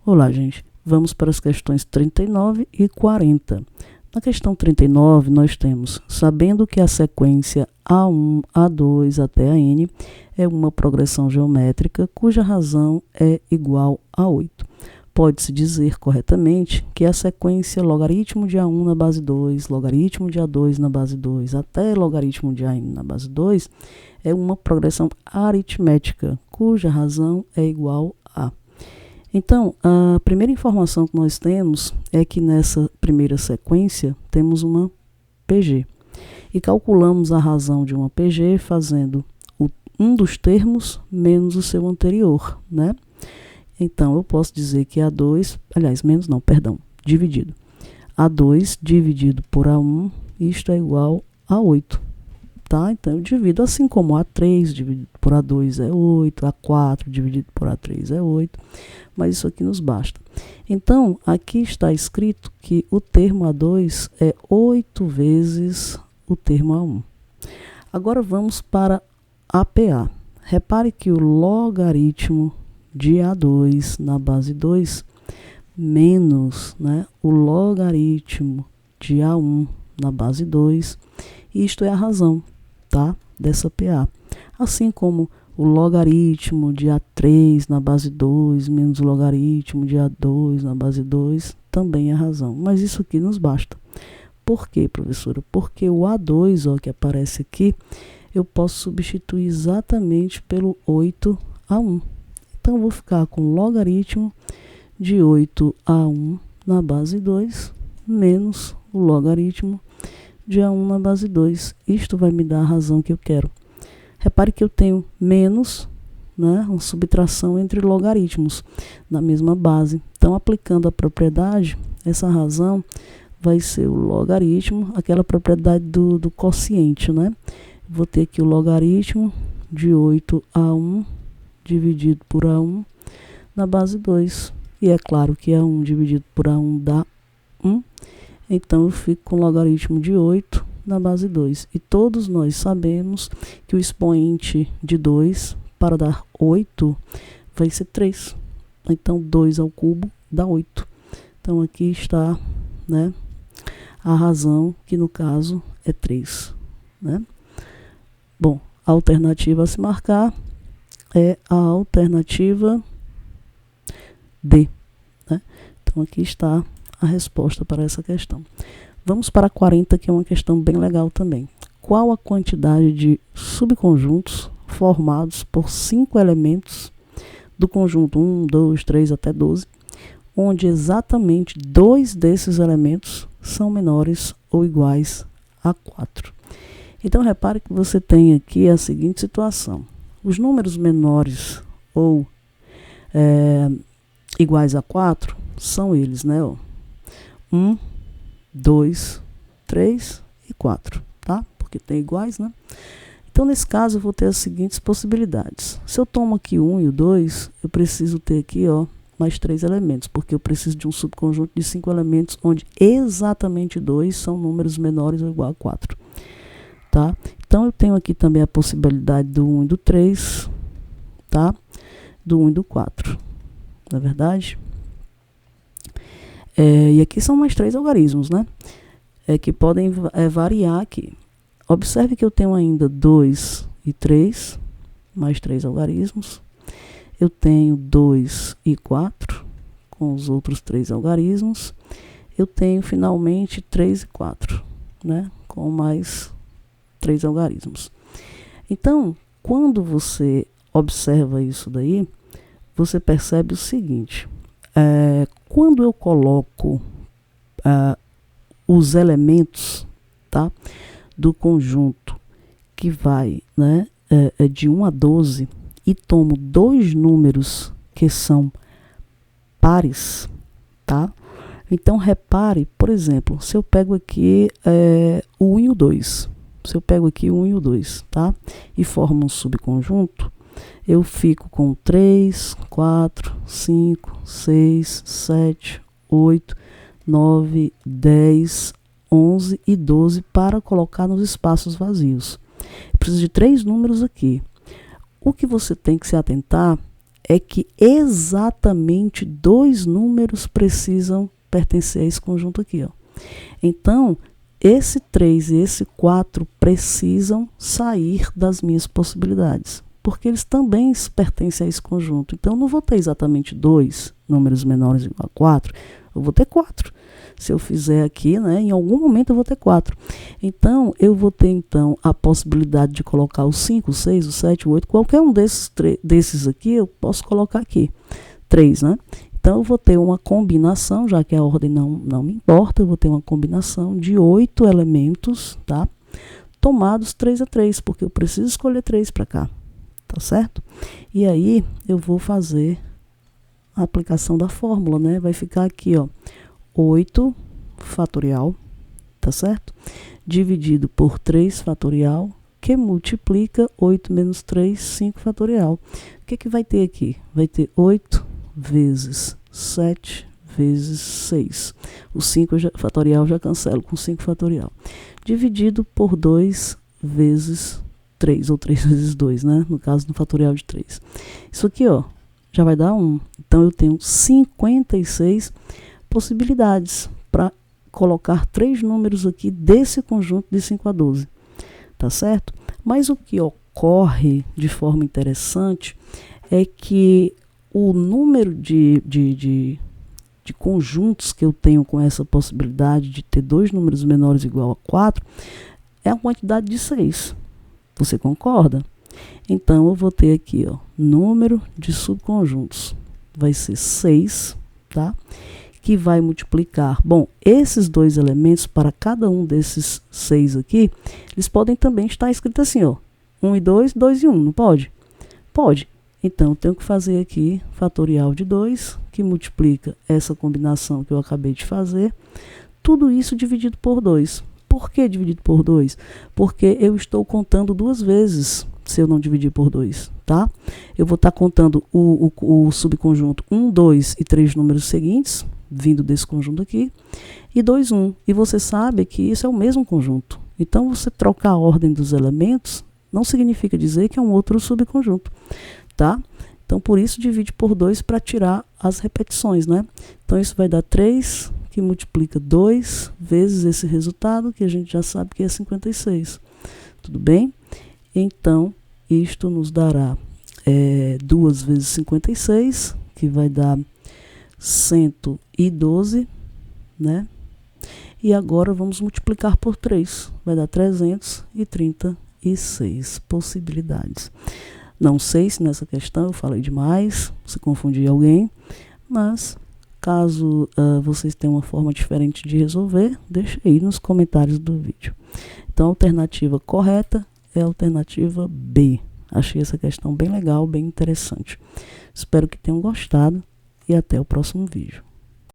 Olá, gente. Vamos para as questões 39 e 40. Na questão 39, nós temos, sabendo que a sequência A1, A2 até a N é uma progressão geométrica cuja razão é igual a 8. Pode-se dizer corretamente que a sequência logaritmo de A1 na base 2, logaritmo de A2 na base 2, até logaritmo de AN na base 2, é uma progressão aritmética, cuja razão é igual a. Então, a primeira informação que nós temos é que nessa primeira sequência temos uma PG. E calculamos a razão de uma PG fazendo um dos termos menos o seu anterior, né? Então, eu posso dizer que A2, aliás, menos não, perdão, dividido. A2 dividido por A1, isto é igual a 8. Tá? Então, eu divido, assim como A3 dividido por A2 é 8, A4 dividido por A3 é 8, mas isso aqui nos basta. Então, aqui está escrito que o termo A2 é 8 vezes o termo A1. Agora, vamos para APA. Repare que o logaritmo de A2 na base 2 menos, né, o logaritmo de A1 na base 2, isto é a razão, tá, dessa PA. Assim como o logaritmo de A3 na base 2 menos o logaritmo de A2 na base 2 também é a razão. Mas isso aqui nos basta. Por quê, professora? Porque o A2, ó, que aparece aqui, eu posso substituir exatamente pelo 8A1. Então, eu vou ficar com logaritmo de 8A1 na base 2 menos o logaritmo de A1 na base 2. Isto vai me dar a razão que eu quero. Repare que eu tenho menos, né, uma subtração entre logaritmos na mesma base. Então, aplicando a propriedade, essa razão vai ser o logaritmo, aquela propriedade do quociente, né? Vou ter aqui o logaritmo de 8A1 dividido por A1 na base 2. E é claro que A1 dividido por A1 dá 1. Então, eu fico com o logaritmo de 8 na base 2. E todos nós sabemos que o expoente de 2 para dar 8 vai ser 3. Então, 2 ao cubo dá 8. Então, aqui está, né, a razão, que no caso é 3. Né? Bom, a alternativa a se marcar é a alternativa D. Né? Então, aqui está a resposta para essa questão. Vamos para a 40, que é uma questão bem legal também. Qual a quantidade de subconjuntos formados por 5 elementos do conjunto 1, 2, 3 até 12, onde exatamente 2 desses elementos são menores ou iguais a 4? Então, repare que você tem aqui a seguinte situação. Os números menores ou iguais a 4 são eles, né? 1, 2, 3 e 4, tá? Porque tem iguais, né? Então, nesse caso, eu vou ter as seguintes possibilidades. Se eu tomo aqui o 1 e o 2, eu preciso ter aqui, ó, mais 3 elementos, porque eu preciso de um subconjunto de 5 elementos, onde exatamente 2 são números menores ou igual a 4. Tá? Então, eu tenho aqui também a possibilidade do 1 e do 3, tá? Do 1 e do 4, não é verdade? E aqui são mais 3 algarismos, né? Que podem variar aqui. Observe que eu tenho ainda 2 e 3, mais 3 algarismos. Eu tenho 2 e 4, com os outros 3 algarismos. Eu tenho, finalmente, 3 e 4, né? Com mais 3 algarismos. Então, quando você observa isso daí, você percebe o seguinte. Quando eu coloco os elementos, tá, do conjunto que vai, né, de 1 a 12 e tomo 2 números que são pares, tá? Então, repare, por exemplo, se eu pego aqui o 1 e o 2, se eu pego aqui o 1 e o 2, tá? E formo um subconjunto, eu fico com 3, 4, 5, 6, 7, 8, 9, 10, 11 e 12 para colocar nos espaços vazios. Eu preciso de 3 números aqui. O que você tem que se atentar é que exatamente 2 números precisam pertencer a esse conjunto aqui, ó. Então, esse 3 e esse 4 precisam sair das minhas possibilidades, porque eles também pertencem a esse conjunto. Então, eu não vou ter exatamente 2 números menores igual a 4, eu vou ter 4. Se eu fizer aqui, né, em algum momento eu vou ter 4. Então, eu vou ter então a possibilidade de colocar o 5, o 6, o 7, o 8, qualquer um desses aqui eu posso colocar aqui. 3, né? Então, eu vou ter uma combinação, já que a ordem não me importa, eu vou ter uma combinação de 8 elementos, tá? Tomados 3 a 3, porque eu preciso escolher 3 para cá, tá certo? E aí, eu vou fazer a aplicação da fórmula, né? Vai ficar aqui, ó, 8 fatorial, tá certo? Dividido por 3 fatorial, que multiplica 8 menos 3, 5 fatorial. O que que vai ter aqui? Vai ter 8 vezes 7 vezes 6. O 5 fatorial já cancelo com 5 fatorial. Dividido por 2 vezes 3, ou 3 vezes 2, né? No caso, no fatorial de 3. Isso aqui, ó, já vai dar 1. Então, eu tenho 56 possibilidades para colocar 3 números aqui desse conjunto de 5 a 12. Tá certo? Mas o que ocorre de forma interessante é que o número de conjuntos que eu tenho com essa possibilidade de ter 2 números menores igual a 4 é a quantidade de 6. Você concorda? Então, eu vou ter aqui, ó, número de subconjuntos. Vai ser 6, tá? Que vai multiplicar. Bom, esses 2 elementos, para cada um desses 6 aqui, eles podem também estar escritos assim, ó. 1 e 2, 2 e 1, não pode? Pode. Então, eu tenho que fazer aqui fatorial de 2, que multiplica essa combinação que eu acabei de fazer. Tudo isso dividido por 2. Por que dividido por 2? Porque eu estou contando 2 vezes, se eu não dividir por 2, tá? Eu vou estar contando o subconjunto 1, 2 e 3 números seguintes, vindo desse conjunto aqui, e 2, 1. E você sabe que isso é o mesmo conjunto. Então, você trocar a ordem dos elementos não significa dizer que é um outro subconjunto, tá? Então, por isso, divide por 2 para tirar as repetições, né? Então, isso vai dar 3, que multiplica 2 vezes esse resultado, que a gente já sabe que é 56. Tudo bem? Então, isto nos dará 2 vezes 56, que vai dar 112, né? E agora vamos multiplicar por 3. Vai dar 336 possibilidades. Não sei se nessa questão eu falei demais, se confundi alguém, mas caso vocês tenham uma forma diferente de resolver, deixa aí nos comentários do vídeo. Então, a alternativa correta é a alternativa B. Achei essa questão bem legal, bem interessante. Espero que tenham gostado e até o próximo vídeo.